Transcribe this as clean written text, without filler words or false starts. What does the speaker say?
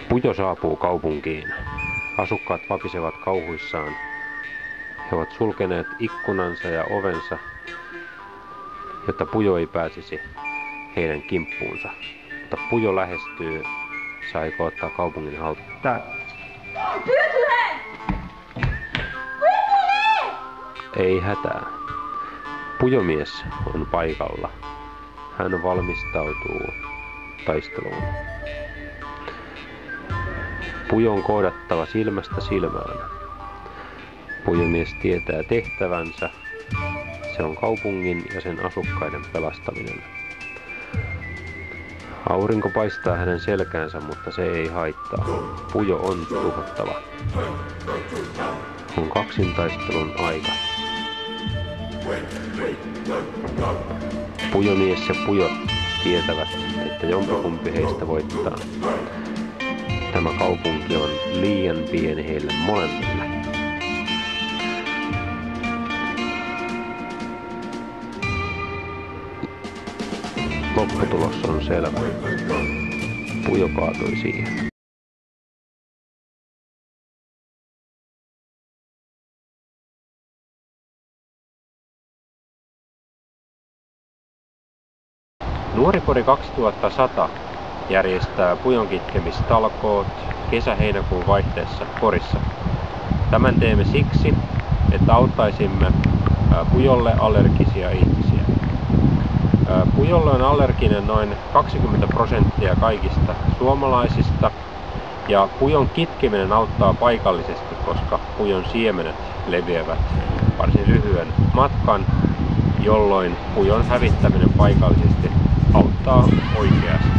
Pujo saapuu kaupunkiin. Asukkaat vapisevat kauhuissaan. He ovat sulkeneet ikkunansa ja ovensa, jotta Pujo ei pääsisi heidän kimppuunsa. Mutta Pujo lähestyy, se aikoo ottaa kaupungin haltuun. Ei hätää. Pujomies on paikalla. Hän valmistautuu taisteluun. Pujo on kohdattava silmästä silmään. Pujomies tietää tehtävänsä. Se on kaupungin ja sen asukkaiden pelastaminen. Aurinko paistaa hänen selkäänsä, mutta se ei haittaa. Pujo on tuhottava. On kaksintaistelun aika. Pujomies ja Pujo tietävät, että jompikumpi heistä voittaa. Tämä kaupunki on liian pieni heille molemmille. Lopputulos on selvä. Pujo kaatui siihen. Nuoripori 2100 järjestää Pujon kitkemistalkoot kesä-heinäkuun vaihteessa Porissa. Tämän teemme siksi, että auttaisimme Pujolle allergisia ihmisiä. Pujolle on allerginen noin 20% kaikista suomalaisista, ja Pujon kitkeminen auttaa paikallisesti, koska Pujon siemenet leviävät varsin lyhyen matkan, jolloin Pujon hävittäminen paikallisesti auttaa oikeasti.